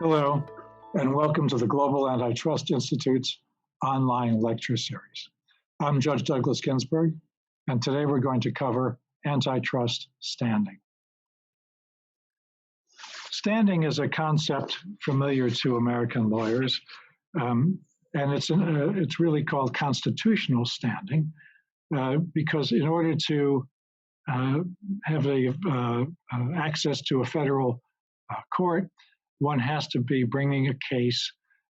Hello, and welcome to the Global Antitrust Institute's online lecture series. I'm Judge Douglas Ginsburg, and today we're going to cover antitrust standing. Standing is a concept familiar to American lawyers, and it's really called constitutional standing, because in order to have access to a federal court, one has to be bringing a case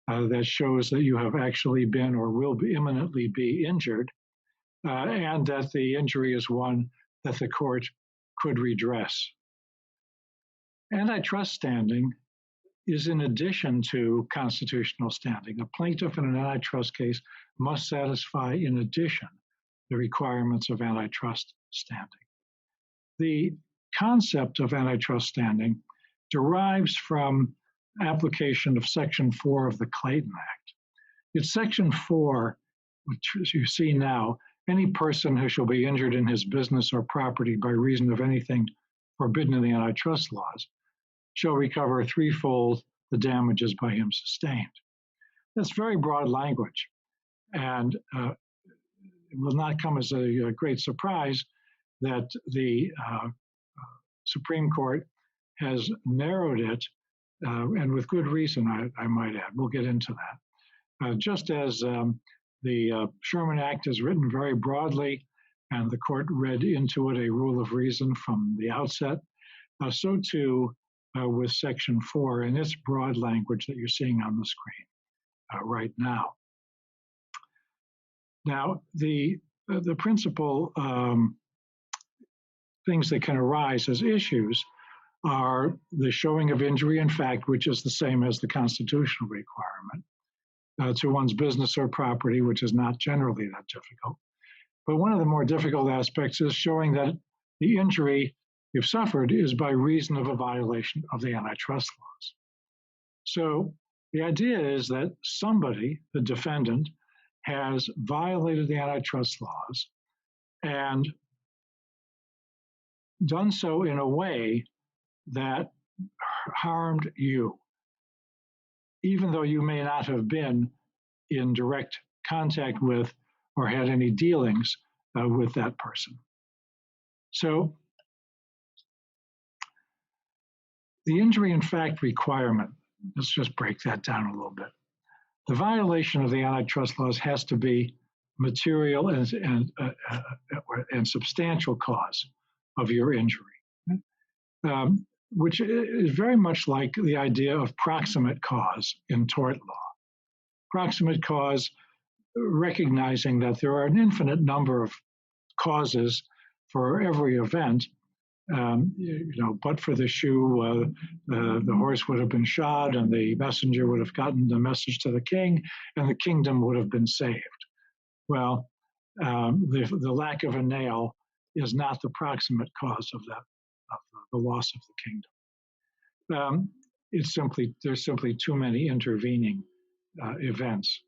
that shows that you have actually been or will be imminently be injured, and that the injury is one that the court could redress. Antitrust standing is in addition to constitutional standing. A plaintiff in an antitrust case must satisfy, in addition, the requirements of antitrust standing. The concept of antitrust standing derives from application of Section 4 of the Clayton Act. It's Section 4, which as you see now, any person who shall be injured in his business or property by reason of anything forbidden in the antitrust laws shall recover threefold the damages by him sustained. That's very broad language, and it will not come as a great surprise that the Supreme Court has narrowed it, and with good reason, I might add. We'll get into that. Just as the Sherman Act is written very broadly, and the court read into it a rule of reason from the outset, so too with Section 4 in its broad language that you're seeing on the screen right now. Now, the principal things that can arise as issues are the showing of injury in fact, which is the same as the constitutional requirement, to one's business or property, which is not generally that difficult. But one of the more difficult aspects is showing that the injury you've suffered is by reason of a violation of the antitrust laws. So the idea is that somebody, the defendant, has violated the antitrust laws and done so in a way that harmed you, even though you may not have been in direct contact with or had any dealings with that person. So the injury in fact requirement, let's just break that down a little bit. The violation of the antitrust laws has to be material and substantial cause of your injury, which is very much like the idea of proximate cause in tort law. Proximate cause, recognizing that there are an infinite number of causes for every event. But for the shoe, the horse would have been shod, and the messenger would have gotten the message to the king, and the kingdom would have been saved. Well, the lack of a nail is not the proximate cause of the loss of the kingdom. There's simply too many intervening events.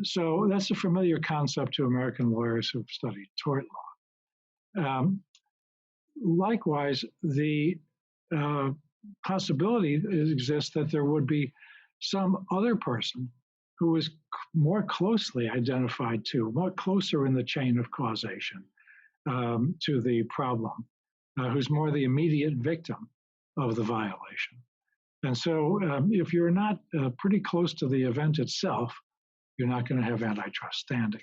So that's a familiar concept to American lawyers who've studied tort law. Likewise, the possibility exists that there would be some other person who is more closely identified to, more closer in the chain of causation to the problem, who's more the immediate victim of the violation. And so if you're not pretty close to the event itself, you're not going to have antitrust standing.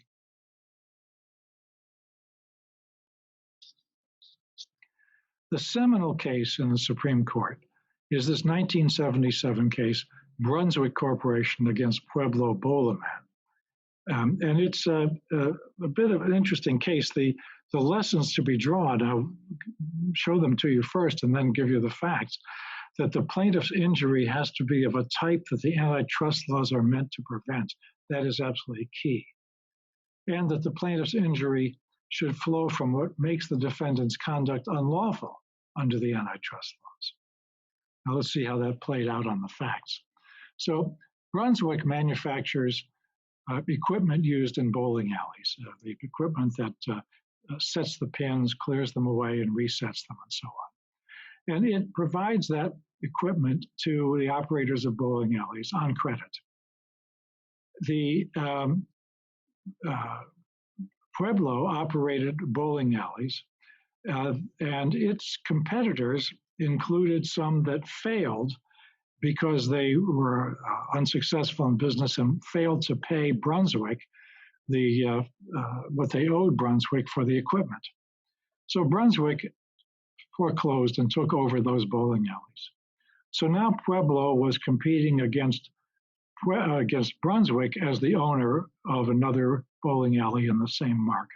The seminal case in the Supreme Court is this 1977 case, Brunswick Corporation against Pueblo Bolaman. And it's a bit of an interesting case. The lessons to be drawn, I'll show them to you first and then give you the facts, that the plaintiff's injury has to be of a type that the antitrust laws are meant to prevent. That is absolutely key. And that the plaintiff's injury should flow from what makes the defendant's conduct unlawful under the antitrust laws. Now let's see how that played out on the facts. So Brunswick manufactures equipment used in bowling alleys, the equipment that sets the pins, clears them away, and resets them, and so And it provides that equipment to the operators of bowling alleys on credit. The Pueblo operated bowling alleys, and its competitors included some that failed because they were unsuccessful in business and failed to pay Brunswick what they owed Brunswick for the equipment. So Brunswick foreclosed and took over those bowling alleys. So now Pueblo was competing against Brunswick as the owner of another bowling alley in the same market.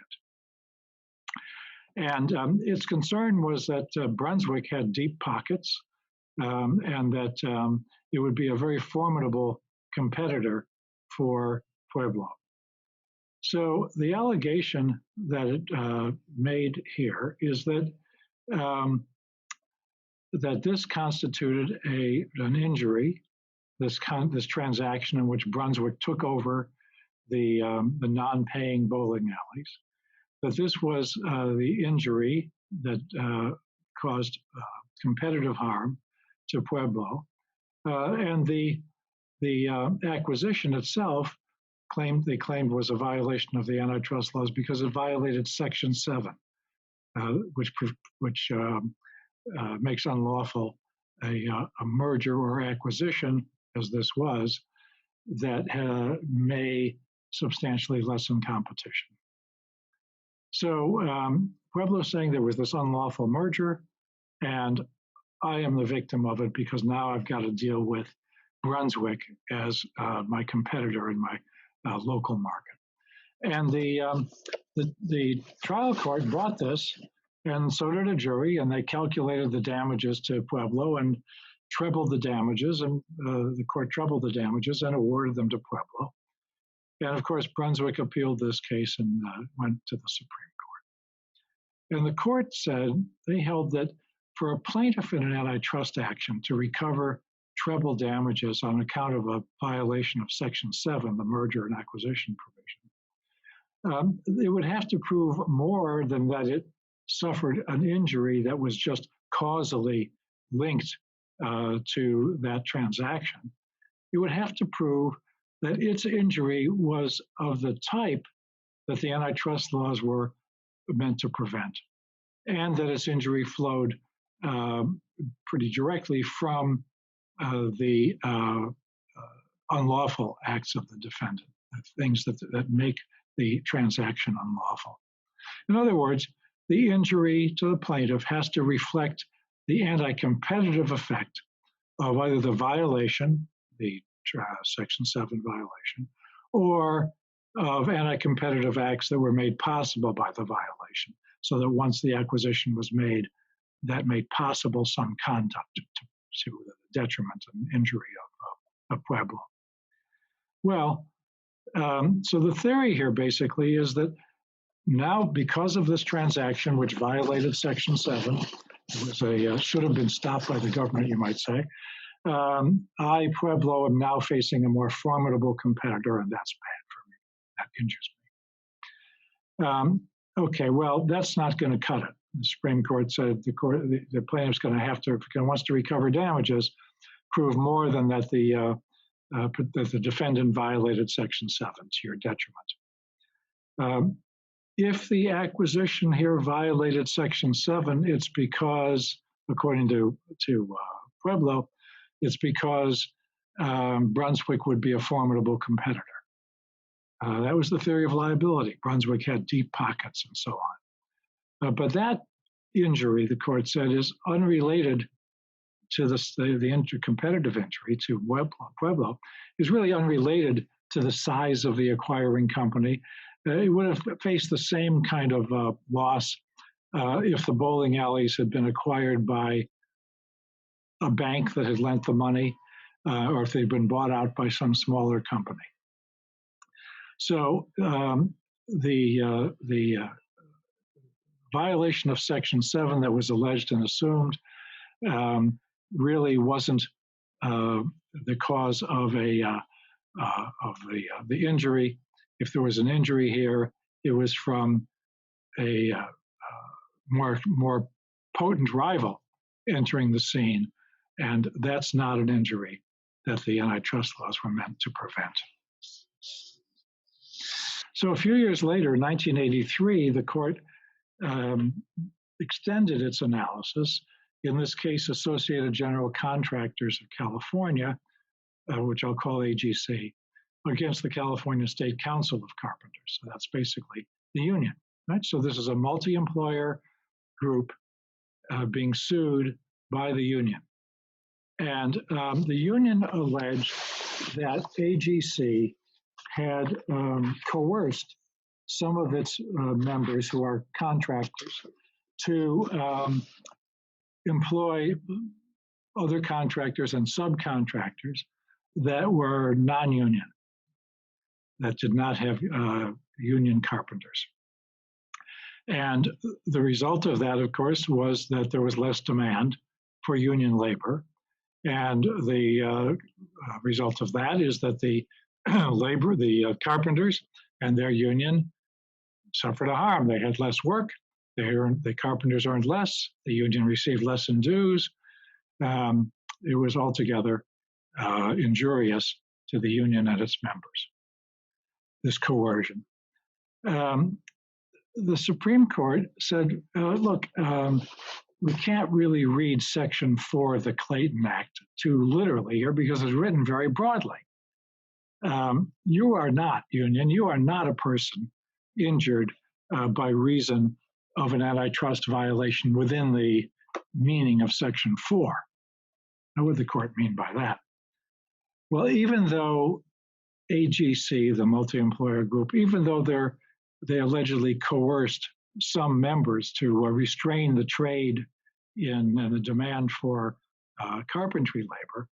And its concern was that Brunswick had deep pockets and that it would be a very formidable competitor for Pueblo. So the allegation that it made here is that that this constituted an injury, this transaction in which Brunswick took over the non-paying bowling alleys, that this was the injury that caused competitive harm to Pueblo, and the acquisition itself they claimed was a violation of the antitrust laws because it violated Section 7, which makes unlawful a merger or acquisition, as this was, that may substantially lessen competition. So Pueblo is saying there was this unlawful merger, and I am the victim of it because now I've got to deal with Brunswick as my competitor in my local market. And the trial court brought this, and so did a jury, and they calculated the damages to Pueblo and trebled the damages, and the court trebled the damages and awarded them to Pueblo. And of course, Brunswick appealed this case and went to the Supreme Court. And the court said, they held that for a plaintiff in an antitrust action to recover treble damages on account of a violation of Section 7, the merger and acquisition provision, it would have to prove more than that it suffered an injury that was just causally linked to that transaction. It would have to prove that its injury was of the type that the antitrust laws were meant to prevent, and that its injury flowed pretty directly from the unlawful acts of the defendant, things that make the transaction unlawful. In other words, the injury to the plaintiff has to reflect the anti-competitive effect of either the violation, the Section 7 violation, or of anti-competitive acts that were made possible by the violation, so that once the acquisition was made, that made possible some conduct to the detriment and injury of Pueblo. Well, so the theory here basically is that now, because of this transaction, which violated Section 7, it was should have been stopped by the government, you might say, I, Pueblo, am now facing a more formidable competitor, and that's bad for me. That injures me. Okay, well, that's not going to cut it. The Supreme Court said the plaintiff's going to have to, if he wants to recover damages, prove more than that the defendant violated Section 7 to your detriment. If the acquisition here violated Section 7, it's because, according to Pueblo, it's because Brunswick would be a formidable competitor. That was the theory of liability. Brunswick had deep pockets and so on. But that injury, the court said, is unrelated to the competitive injury to Pueblo, is really unrelated to the size of the acquiring company. It would have faced the same kind of loss if the bowling alleys had been acquired by a bank that had lent the money, or if they'd been bought out by some smaller company. So the violation of Section 7 that was alleged and assumed really wasn't the cause of the injury. If there was an injury here, it was from a more potent rival entering the scene, and that's not an injury that the antitrust laws were meant to prevent. So a few years later, in 1983, the court extended its analysis, in this case, Associated General Contractors of California, which I'll call AGC, against the California State Council of Carpenters. So that's basically the union, right? So this is a multi-employer group being sued by the union. And the union alleged that AGC had coerced some of its members who are contractors to employ other contractors and subcontractors that were non-union, that did not have union carpenters. And the result of that, of course, was that there was less demand for union labor. And the result of that is that the carpenters and their union suffered a harm. They had less work. The carpenters earned less. The union received less in dues. It was altogether injurious to the union and its members, this coercion. The Supreme Court said, look, we can't really read Section 4 of the Clayton Act too literally here because it's written very broadly. You are not union. You are not a person injured by reason of an antitrust violation within the meaning of Section 4. What would the court mean by that? Well, even though AGC, the multi-employer group, even though they allegedly coerced some members to restrain the trade in the demand for carpentry labor,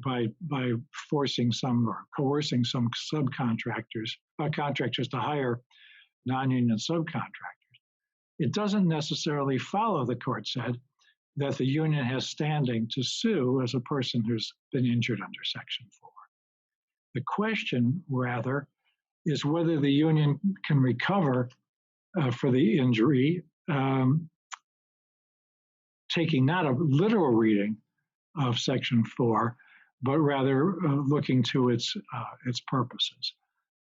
by forcing some or coercing some subcontractors, contractors to hire non-union subcontractors. It doesn't necessarily follow, the court said, that the union has standing to sue as a person who's been injured under Section 4. The question, rather, is whether the union can recover for the injury, taking not a literal reading of Section 4, but rather looking to its purposes.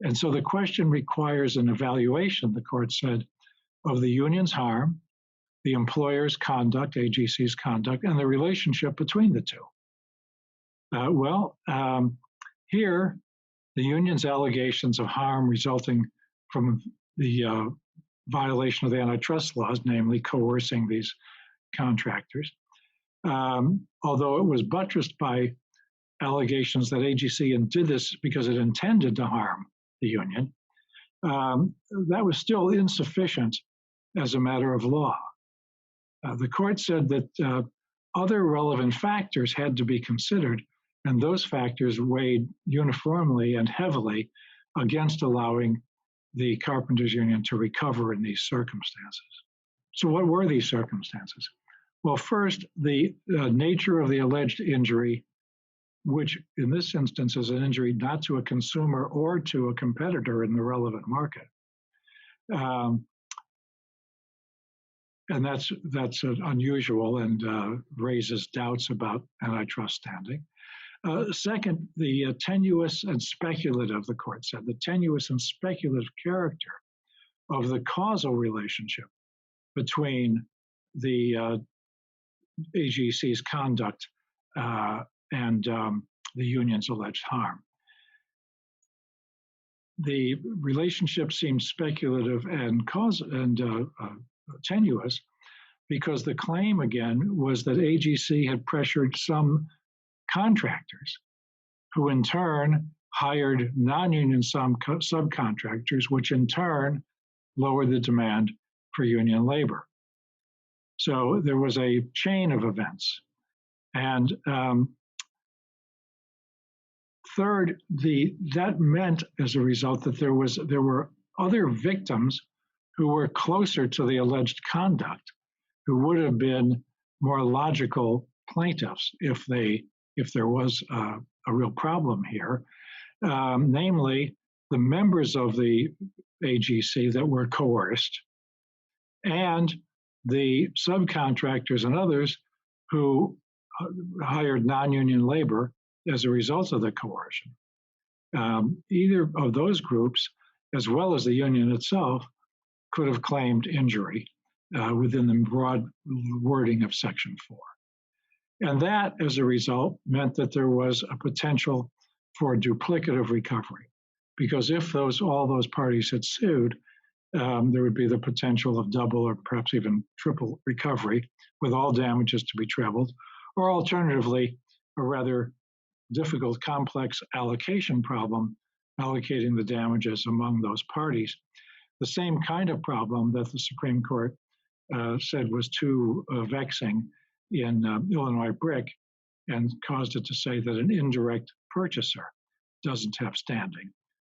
And so the question requires an evaluation, the court said, of the union's harm, the employer's conduct, AGC's conduct, and the relationship between the two. Here, the union's allegations of harm resulting from the violation of the antitrust laws, namely coercing these contractors, although it was buttressed by allegations that AGC did this because it intended to harm the union, that was still insufficient as a matter of law. The court said that other relevant factors had to be considered, and those factors weighed uniformly and heavily against allowing the carpenters union to recover in these circumstances. So what were these circumstances? Well, first, the nature of the alleged injury, which in this instance is an injury not to a consumer or to a competitor in the relevant market. And that's unusual and raises doubts about antitrust standing. Second, the tenuous and speculative, the court said, the tenuous and speculative character of the causal relationship between the AGC's conduct and the union's alleged harm. The relationship seems speculative and tenuous because the claim, again, was that AGC had pressured some contractors who in turn hired non-union subcontractors, which in turn lowered the demand for union labor. So there was a chain of events. And third, that meant as a result that there were other victims who were closer to the alleged conduct, who would have been more logical plaintiffs if there was a real problem here, namely the members of the AGC that were coerced and the subcontractors and others who hired non-union labor as a result of the coercion. Either of those groups, as well as the union itself, could have claimed injury within the broad wording of Section 4. And that, as a result, meant that there was a potential for duplicative recovery, because if all those parties had sued, there would be the potential of double or perhaps even triple recovery with all damages to be trebled, or alternatively, a rather difficult, complex allocation problem, allocating the damages among those parties. The same kind of problem that the Supreme Court said was too vexing in Illinois Brick and caused it to say that an indirect purchaser doesn't have standing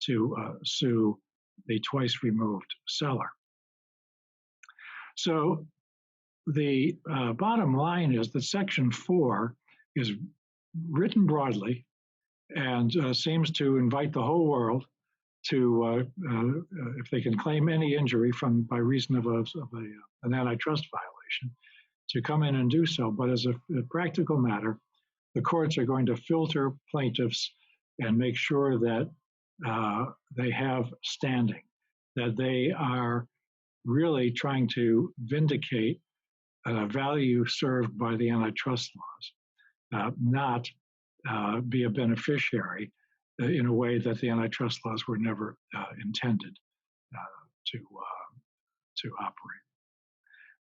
to sue the twice removed seller. So the bottom line is that Section 4 is written broadly and seems to invite the whole world to, if they can claim any injury by reason of an antitrust violation, to come in and do so. But as a practical matter, the courts are going to filter plaintiffs and make sure that they have standing, that they are really trying to vindicate value served by the antitrust laws, not be a beneficiary in a way that the antitrust laws were never intended to operate.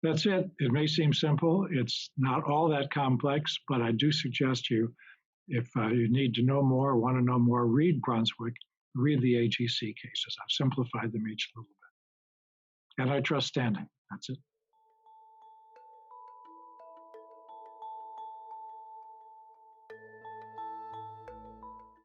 That's it. It may seem simple. It's not all that complex, but I do suggest you, if you need to know more, want to know more, read Brunswick, read the AGC cases. I've simplified them each a little bit. Antitrust standing. That's it.